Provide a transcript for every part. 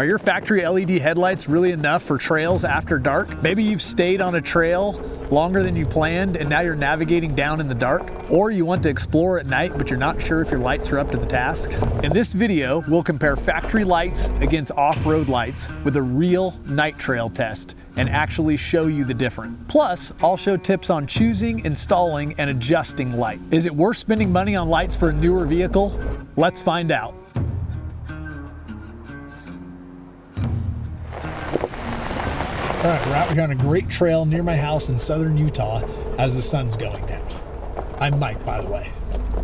Are your factory LED headlights really enough for trails after dark? Maybe you've stayed on a trail longer than you planned and now you're navigating down in the dark. Or you want to explore at night, but you're not sure if your lights are up to the task. In this video, we'll compare factory lights against off-road lights with a real night trail test and actually show you the difference. Plus, I'll show tips on choosing, installing, and adjusting light. Is it worth spending money on lights for a newer vehicle? Let's find out. All right, we're out here on a great trail near my house in southern Utah as the sun's going down. I'm Mike, by the way.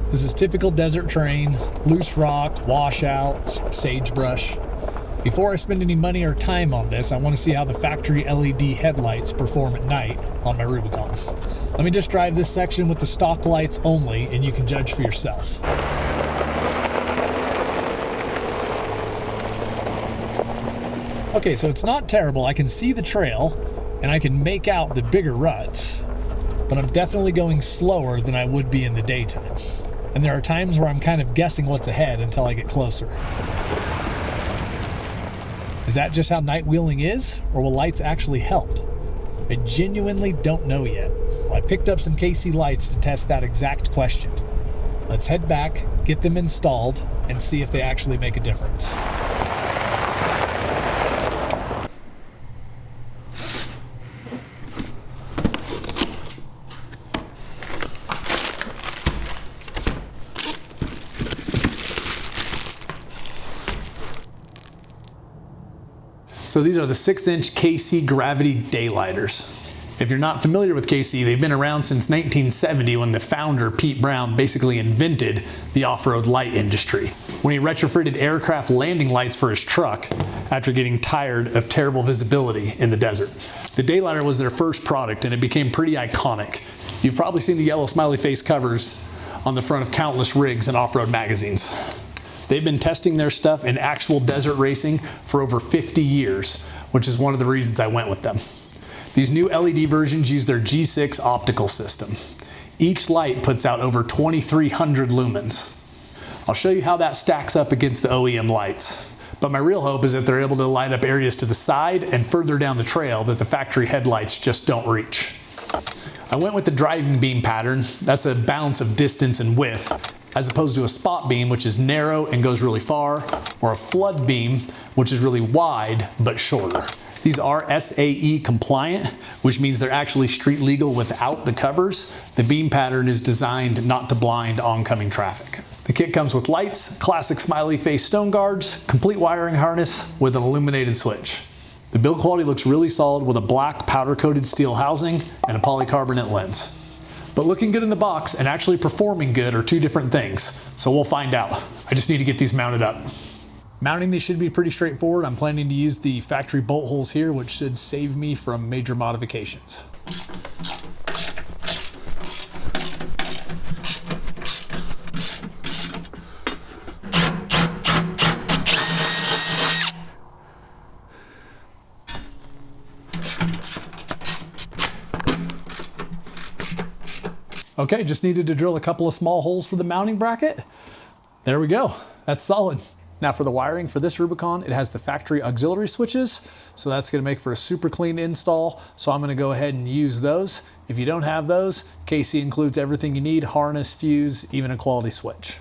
This is typical desert terrain, loose rock, washouts, sagebrush. Before I spend any money or time on this, I want to see how the factory LED headlights perform at night on my Rubicon. Let me just drive this section with the stock lights only, and you can judge for yourself. Okay, so it's not terrible. I can see the trail and I can make out the bigger ruts, but I'm definitely going slower than I would be in the daytime. And there are times where I'm kind of guessing what's ahead until I get closer. Is that just how night wheeling is, or will lights actually help? I genuinely don't know yet. Well, I picked up some KC lights to test that exact question. Let's head back, get them installed, and see if they actually make a difference. So these are the 6-inch KC Gravity daylighters. If you're not familiar with KC, they've been around since 1970 when the founder, Pete Brown, basically invented the off-road light industry. When he retrofitted aircraft landing lights for his truck after getting tired of terrible visibility in the desert. The daylighter was their first product and it became pretty iconic. You've probably seen the yellow smiley face covers on the front of countless rigs and off-road magazines. They've been testing their stuff in actual desert racing for over 50 years, which is one of the reasons I went with them. These new LED versions use their G6 optical system. Each light puts out over 2,300 lumens. I'll show you how that stacks up against the OEM lights. But my real hope is that they're able to light up areas to the side and further down the trail that the factory headlights just don't reach. I went with the driving beam pattern. That's a balance of distance and width, as opposed to a spot beam, which is narrow and goes really far, or a flood beam, which is really wide but shorter. These are SAE compliant, which means they're actually street legal without the covers. The beam pattern is designed not to blind oncoming traffic. The kit comes with lights, classic smiley face stone guards, complete wiring harness with an illuminated switch. The build quality looks really solid with a black powder-coated steel housing and a polycarbonate lens. But looking good in the box and actually performing good are two different things, so we'll find out. I just need to get these mounted up. Mounting these should be pretty straightforward. I'm planning to use the factory bolt holes here, which should save me from major modifications. Okay, just needed to drill a couple of small holes for the mounting bracket. There we go, that's solid. Now for the wiring for this Rubicon, it has the factory auxiliary switches, so that's gonna make for a super clean install, so I'm gonna go ahead and use those. If you don't have those, KC includes everything you need, harness, fuse, even a quality switch.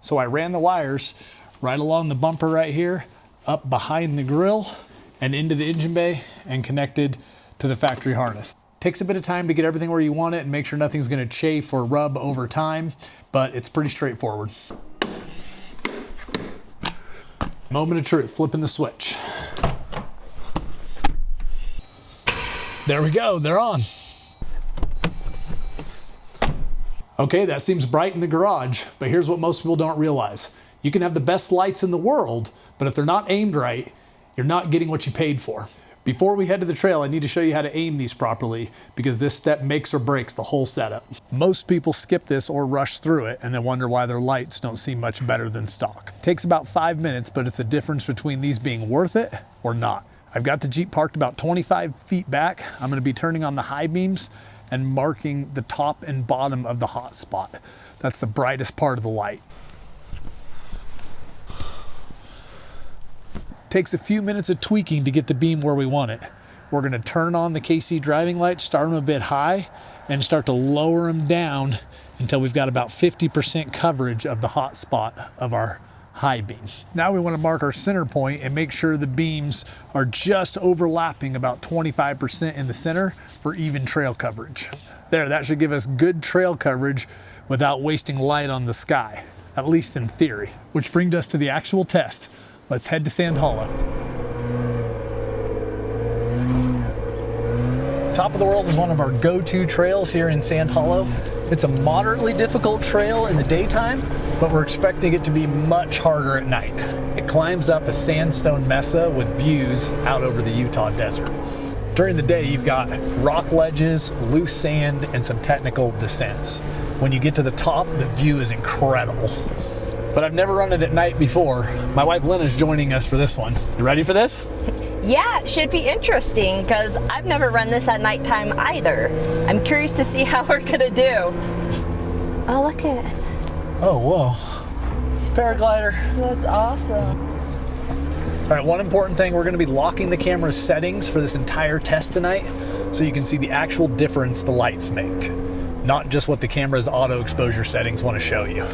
So I ran the wires right along the bumper right here, up behind the grill, and into the engine bay, and connected to the factory harness. Takes a bit of time to get everything where you want it and make sure nothing's gonna chafe or rub over time, but it's pretty straightforward. Moment of truth, flipping the switch. There we go, they're on. Okay, that seems bright in the garage, but here's what most people don't realize. You can have the best lights in the world, but if they're not aimed right, you're not getting what you paid for. Before we head to the trail, I need to show you how to aim these properly because this step makes or breaks the whole setup. Most people skip this or rush through it and then wonder why their lights don't seem much better than stock. It takes about 5 minutes, but it's the difference between these being worth it or not. I've got the Jeep parked about 25 feet back. I'm gonna be turning on the high beams and marking the top and bottom of the hot spot. That's the brightest part of the light. Takes a few minutes of tweaking to get the beam where we want it. We're going to turn on the KC driving lights, start them a bit high, and start to lower them down until we've got about 50% coverage of the hot spot of our high beam. Now we want to mark our center point and make sure the beams are just overlapping about 25% in the center for even trail coverage. There, that should give us good trail coverage without wasting light on the sky, at least in theory. Which brings us to the actual test. Let's head to Sand Hollow. Top of the World is one of our go-to trails here in Sand Hollow. It's a moderately difficult trail in the daytime, but we're expecting it to be much harder at night. It climbs up a sandstone mesa with views out over the Utah desert. During the day, you've got rock ledges, loose sand, and some technical descents. When you get to the top, the view is incredible. But I've never run it at night before. My wife Lena's joining us for this one. You ready for this? Yeah, it should be interesting because I've never run this at nighttime either. I'm curious to see how we're gonna do. Oh, look at it. Oh, whoa. Paraglider. That's awesome. All right, one important thing, we're gonna be locking the camera's settings for this entire test tonight so you can see the actual difference the lights make, not just what the camera's auto exposure settings wanna show you.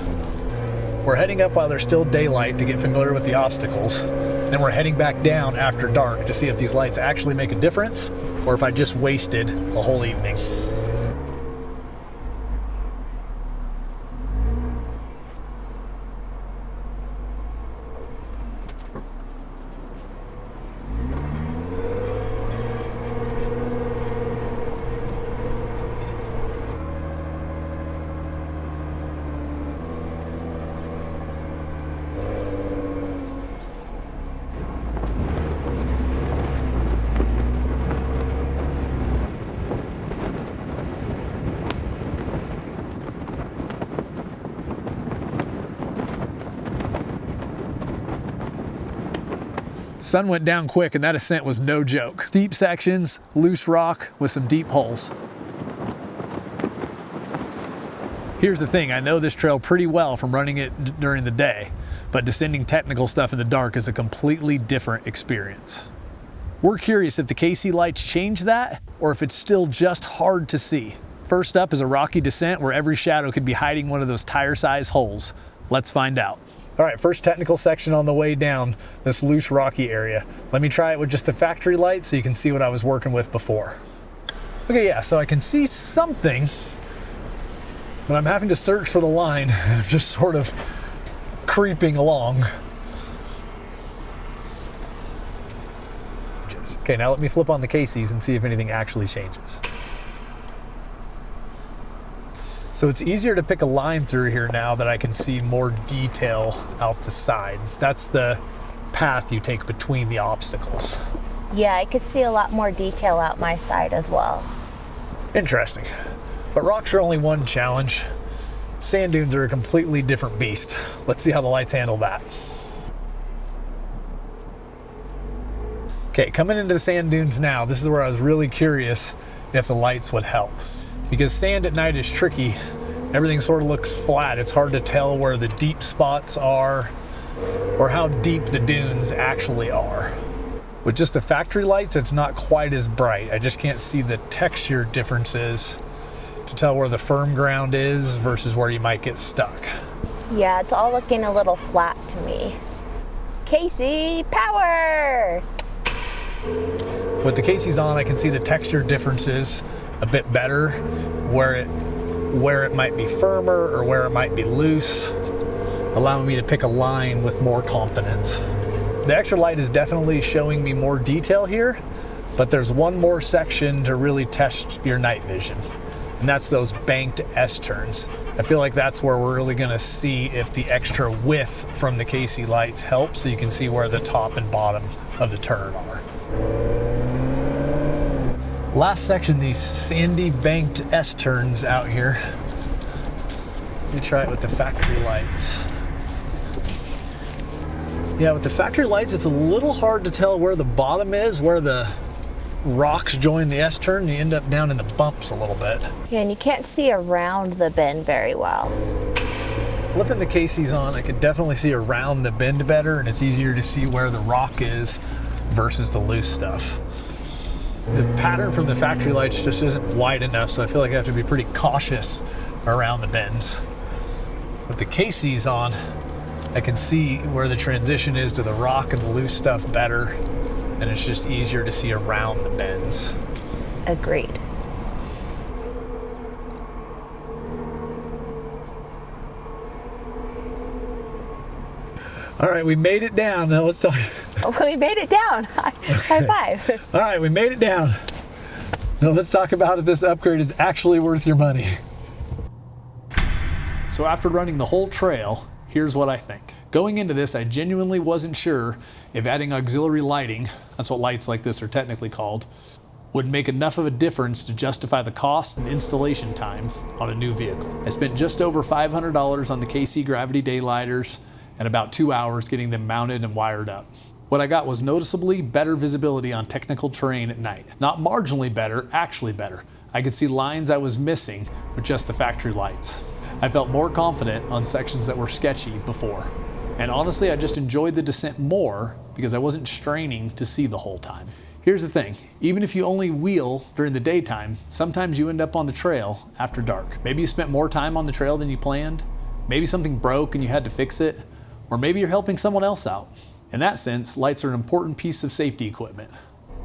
We're heading up while there's still daylight to get familiar with the obstacles. Then we're heading back down after dark to see if these lights actually make a difference or if I just wasted a whole evening. The sun went down quick and that ascent was no joke. Steep sections, loose rock with some deep holes. Here's the thing, I know this trail pretty well from running it during the day, but descending technical stuff in the dark is a completely different experience. We're curious if the KC lights change that or if it's still just hard to see. First up is a rocky descent where every shadow could be hiding one of those tire-sized holes. Let's find out. All right, first technical section on the way down this loose rocky area. Let me try it with just the factory light so you can see what I was working with before. Okay, yeah, so I can see something, but I'm having to search for the line and I'm just sort of creeping along. Okay, now let me flip on the KCs and see if anything actually changes. So it's easier to pick a line through here now that I can see more detail out the side. That's the path you take between the obstacles. Yeah, I could see a lot more detail out my side as well. Interesting. But rocks are only one challenge. Sand dunes are a completely different beast. Let's see how the lights handle that. Okay, coming into the sand dunes now, this is where I was really curious if the lights would help. Because sand at night is tricky. Everything sort of looks flat. It's hard to tell where the deep spots are or how deep the dunes actually are. With just the factory lights, it's not quite as bright. I just can't see the texture differences to tell where the firm ground is versus where you might get stuck. Yeah, it's all looking a little flat to me. KC, power! With the KCs on, I can see the texture differences a bit better, where it might be firmer or where it might be loose, allowing me to pick a line with more confidence. The extra light is definitely showing me more detail here, but there's one more section to really test your night vision, and that's those banked S-turns. I feel like that's where we're really gonna see if the extra width from the KC lights helps, so you can see where the top and bottom of the turn are. Last section, these sandy banked S-turns out here. Let me try it with the factory lights. Yeah, with the factory lights, it's a little hard to tell where the bottom is, where the rocks join the S-turn, and you end up down in the bumps a little bit. Yeah, and you can't see around the bend very well. Flipping the KCs on, I can definitely see around the bend better, and it's easier to see where the rock is versus the loose stuff. The pattern from the factory lights just isn't wide enough, so I feel like I have to be pretty cautious around the bends. With the KCs on, I can see where the transition is to the rock and the loose stuff better, and it's just easier to see around the bends. Agreed. All right, we made it down. Now let's talk. Oh, we made it down. High five. All right, we made it down. Now let's talk about if this upgrade is actually worth your money. So after running the whole trail, here's what I think. Going into this, I genuinely wasn't sure if adding auxiliary lighting, that's what lights like this are technically called, would make enough of a difference to justify the cost and installation time on a new vehicle. I spent just over $500 on the KC Gravity daylighters and about 2 hours getting them mounted and wired up. What I got was noticeably better visibility on technical terrain at night. Not marginally better, actually better. I could see lines I was missing with just the factory lights. I felt more confident on sections that were sketchy before. And honestly, I just enjoyed the descent more because I wasn't straining to see the whole time. Here's the thing, even if you only wheel during the daytime, sometimes you end up on the trail after dark. Maybe you spent more time on the trail than you planned. Maybe something broke and you had to fix it. Or maybe you're helping someone else out. In that sense, lights are an important piece of safety equipment.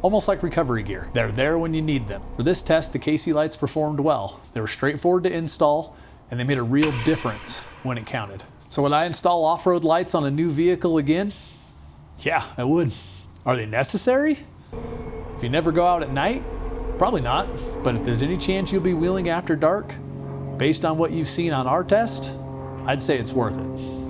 Almost like recovery gear. They're there when you need them. For this test, the KC lights performed well. They were straightforward to install, and they made a real difference when it counted. So would I install off-road lights on a new vehicle again? Yeah, I would. Are they necessary? If you never go out at night, probably not. But if there's any chance you'll be wheeling after dark, based on what you've seen on our test, I'd say it's worth it.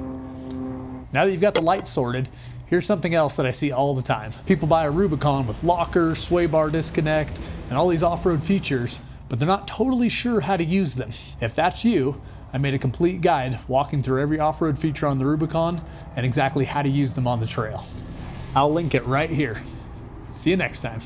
Now that you've got the lights sorted, here's something else that I see all the time. People buy a Rubicon with locker, sway bar disconnect, and all these off-road features, but they're not totally sure how to use them. If that's you, I made a complete guide walking through every off-road feature on the Rubicon and exactly how to use them on the trail. I'll link it right here. See you next time.